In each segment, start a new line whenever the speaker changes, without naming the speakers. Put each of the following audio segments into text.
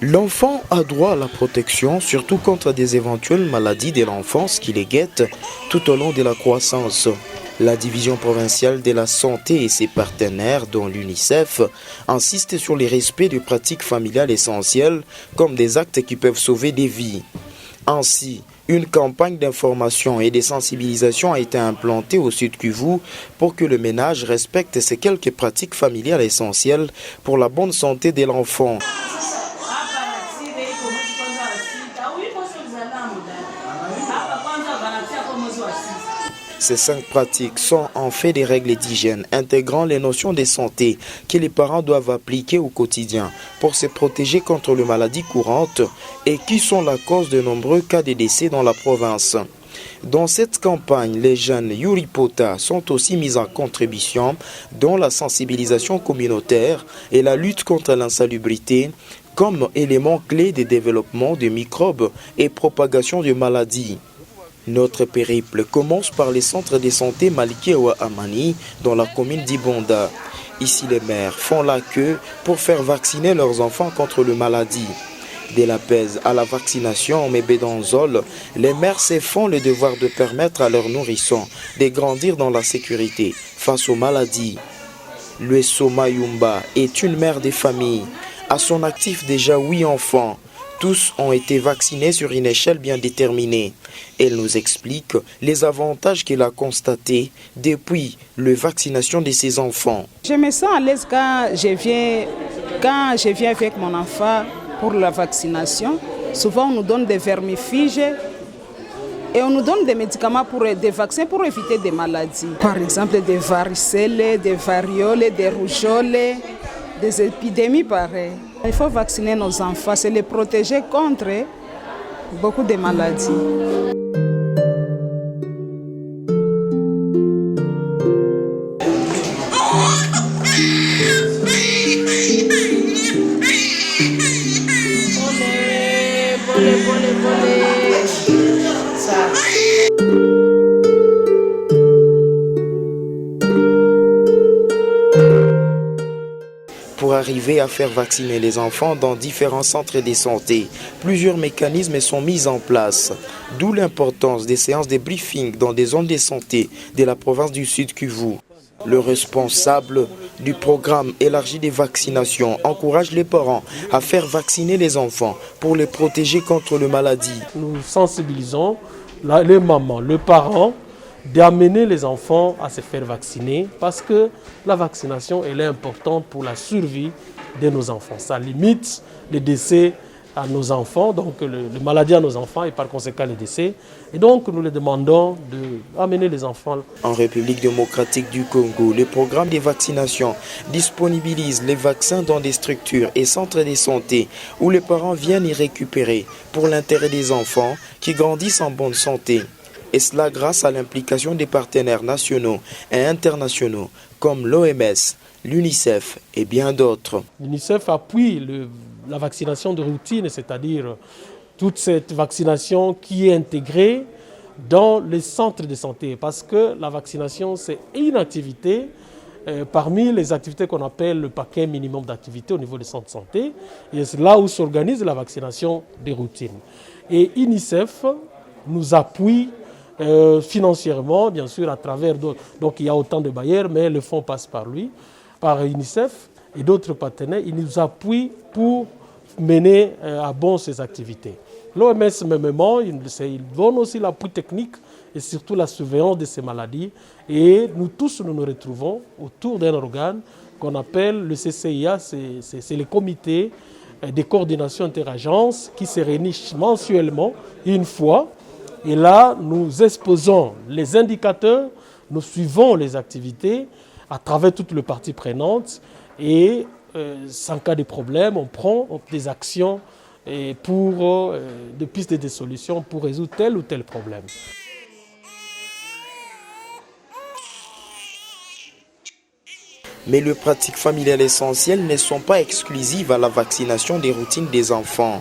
L'enfant a droit à la protection, surtout contre des éventuelles maladies de l'enfance qui les guettent tout au long de la croissance. La division provinciale de la santé et ses partenaires, dont l'UNICEF, insistent sur les respects de pratiques familiales essentielles comme des actes qui peuvent sauver des vies. Ainsi, une campagne d'information et de sensibilisation a été implantée au Sud Kivu pour que le ménage respecte ces quelques pratiques familiales essentielles pour la bonne santé de l'enfant. Ces 5 pratiques sont en fait des règles d'hygiène intégrant les notions de santé que les parents doivent appliquer au quotidien pour se protéger contre les maladies courantes et qui sont la cause de nombreux cas de décès dans la province. Dans cette campagne, les jeunes Yuripota sont aussi mis en contribution dans la sensibilisation communautaire et la lutte contre l'insalubrité comme élément clé de développement de microbes et propagation de maladies. Notre périple commence par les centres de santé Malikiwa Amani dans la commune d'Ibonda. Ici, les mères font la queue pour faire vacciner leurs enfants contre les maladies. De la pèse à la vaccination en mébédanzole, les mères se font le devoir de permettre à leurs nourrissons de grandir dans la sécurité face aux maladies. Lueso Mayumba est une mère de famille. À son actif déjà 8 enfants. Tous ont été vaccinés sur une échelle bien déterminée. Elle nous explique les avantages qu'elle a constatés depuis la vaccination de ses enfants.
Je me sens à l'aise quand je viens avec mon enfant pour la vaccination. Souvent, on nous donne des vermifuges et on nous donne des médicaments des vaccins pour éviter des maladies. Par exemple, des varicelles, des varioles, des rougeoles, des épidémies pareilles. Il faut vacciner nos enfants, c'est les protéger contre beaucoup de maladies.
Pour arriver à faire vacciner les enfants dans différents centres de santé, plusieurs mécanismes sont mis en place, d'où l'importance des séances de briefing dans des zones de santé de la province du Sud Kivu. Le responsable du programme élargi des vaccinations encourage les parents à faire vacciner les enfants pour les protéger contre les maladies.
Nous sensibilisons les mamans, les parents, d'amener les enfants à se faire vacciner parce que la vaccination elle est importante pour la survie de nos enfants. Ça limite les décès à nos enfants, donc les maladies à nos enfants et par conséquent les décès. Et donc nous les demandons d'amener les enfants.
En République démocratique du Congo, le programme de vaccination disponibilise les vaccins dans des structures et centres de santé où les parents viennent y récupérer pour l'intérêt des enfants qui grandissent en bonne santé. Et cela grâce à l'implication des partenaires nationaux et internationaux comme l'OMS, l'UNICEF et bien d'autres.
L'UNICEF appuie la vaccination de routine, c'est-à-dire toute cette vaccination qui est intégrée dans les centres de santé. Parce que la vaccination, c'est une activité parmi les activités qu'on appelle le paquet minimum d'activités au niveau des centres de santé. Et c'est là où s'organise la vaccination de routine. Et UNICEF nous appuie financièrement, bien sûr, à travers d'autres. Donc il y a autant de bailleurs, mais le fonds passe par lui, par UNICEF et d'autres partenaires. Ils nous appuient pour mener à bon ces activités. L'OMS, mêmement, il donne aussi l'appui technique et surtout la surveillance de ces maladies. Et nous tous, nous nous retrouvons autour d'un organe qu'on appelle le CCIA, c'est le comité de coordination interagences qui se réunit mensuellement une fois. Et là, nous exposons les indicateurs, nous suivons les activités à travers toutes les parties prenantes et sans cas de problème, on prend des actions pour des pistes et des solutions pour résoudre tel ou tel problème.
Mais les pratiques familiales essentielles ne sont pas exclusives à la vaccination des routines des enfants.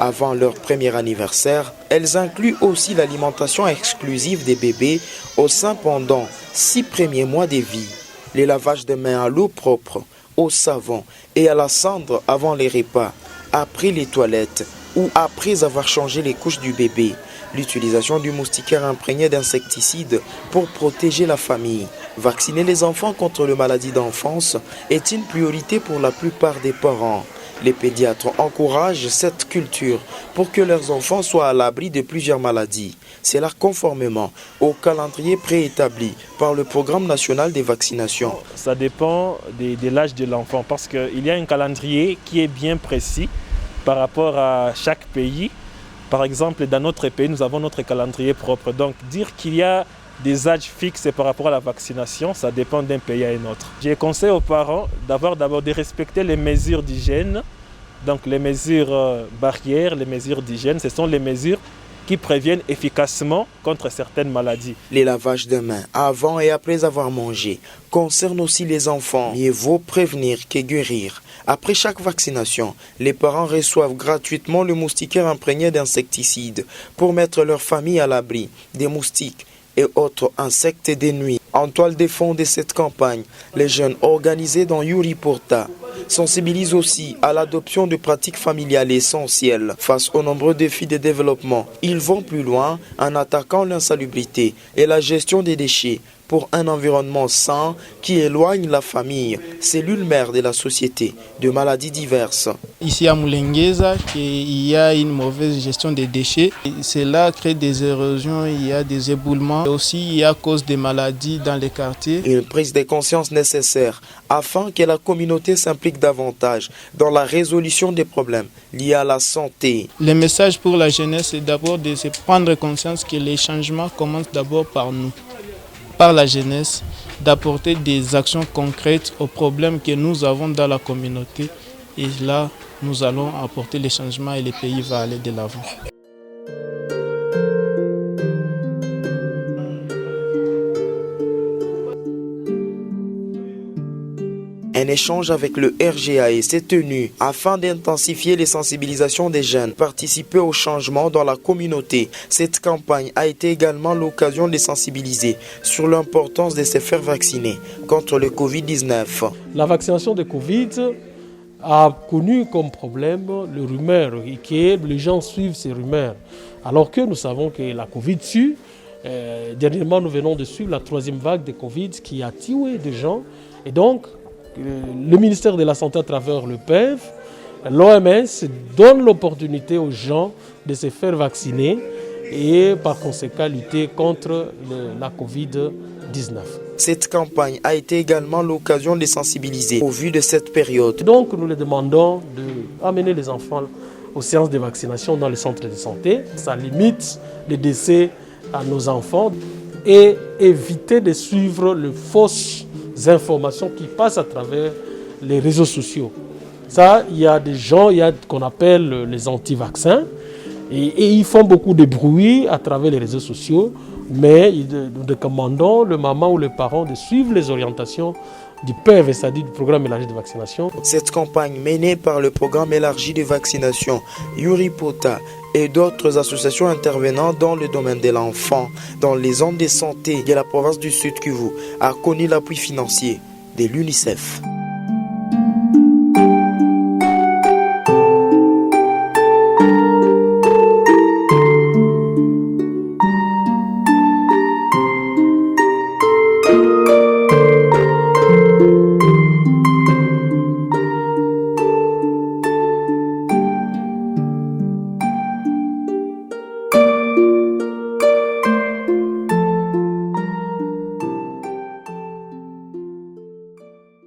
Avant leur premier anniversaire, elles incluent aussi l'alimentation exclusive des bébés au sein pendant 6 premiers mois de vie, les lavages de mains à l'eau propre, au savon et à la cendre avant les repas, après les toilettes ou après avoir changé les couches du bébé. L'utilisation du moustiquaire imprégné d'insecticides pour protéger la famille. Vacciner les enfants contre les maladies d'enfance est une priorité pour la plupart des parents. Les pédiatres encouragent cette culture pour que leurs enfants soient à l'abri de plusieurs maladies. C'est là conformément au calendrier préétabli par le Programme national des vaccinations.
Ça dépend de l'âge de l'enfant parce qu'il y a un calendrier qui est bien précis par rapport à chaque pays. Par exemple, dans notre pays, nous avons notre calendrier propre. Donc, dire qu'il y a des âges fixes par rapport à la vaccination, ça dépend d'un pays à un autre. Je conseille aux parents d'abord de respecter les mesures d'hygiène. Donc, les mesures barrières, les mesures d'hygiène, ce sont les mesures qui préviennent efficacement contre certaines maladies.
Les lavages de mains avant et après avoir mangé concernent aussi les enfants. Mieux vaut prévenir que guérir. Après chaque vaccination, les parents reçoivent gratuitement le moustiquaire imprégné d'insecticides pour mettre leur famille à l'abri des moustiques et autres insectes des nuits. En toile de fond de cette campagne, les jeunes organisés dans Yuri Porta sensibilisent aussi à l'adoption de pratiques familiales essentielles face aux nombreux défis de développement. Ils vont plus loin en attaquant l'insalubrité et la gestion des déchets pour un environnement sain qui éloigne la famille, cellule mère de la société, de maladies diverses.
Ici à Moulengueza, il y a une mauvaise gestion des déchets. Cela crée des érosions, il y a des éboulements. Aussi, il y a cause des maladies dans les quartiers.
Une prise de conscience nécessaire afin que la communauté s'implique davantage dans la résolution des problèmes liés à la santé.
Le message pour la jeunesse est d'abord de se prendre conscience que les changements commencent d'abord par nous, par la jeunesse, d'apporter des actions concrètes aux problèmes que nous avons dans la communauté. Et là, nous allons apporter les changements et le pays va aller de l'avant.
Un échange avec le RGAE s'est tenu afin d'intensifier les sensibilisations des jeunes, participer au changement dans la communauté. Cette campagne a été également l'occasion de sensibiliser sur l'importance de se faire vacciner contre le Covid-19.
La vaccination de Covid a connu comme problème le rumeur et que les gens suivent ces rumeurs. Alors que nous savons que la Covid tue. Dernièrement, nous venons de suivre la 3e vague de Covid qui a tué des gens. Et donc, le ministère de la Santé à travers le PEV, l'OMS donne l'opportunité aux gens de se faire vacciner et par conséquent lutter contre la Covid-19.
Cette campagne a été également l'occasion de sensibiliser au vu de cette période.
Donc nous les demandons d'amener les enfants aux séances de vaccination dans les centres de santé. Ça limite les décès à nos enfants et éviter de suivre les fausses informations qui passent à travers les réseaux sociaux. Ça, il y a des gens, qu'on appelle les anti-vaccins et ils font beaucoup de bruit à travers les réseaux sociaux, mais nous recommandons le maman ou les parents de suivre les orientations du PEV, c'est-à-dire du programme élargi de vaccination.
Cette campagne menée par le programme élargi de vaccination Yuri Porta et d'autres associations intervenant dans le domaine de l'enfant dans les zones de santé de la province du Sud Kivu a connu l'appui financier de l'UNICEF.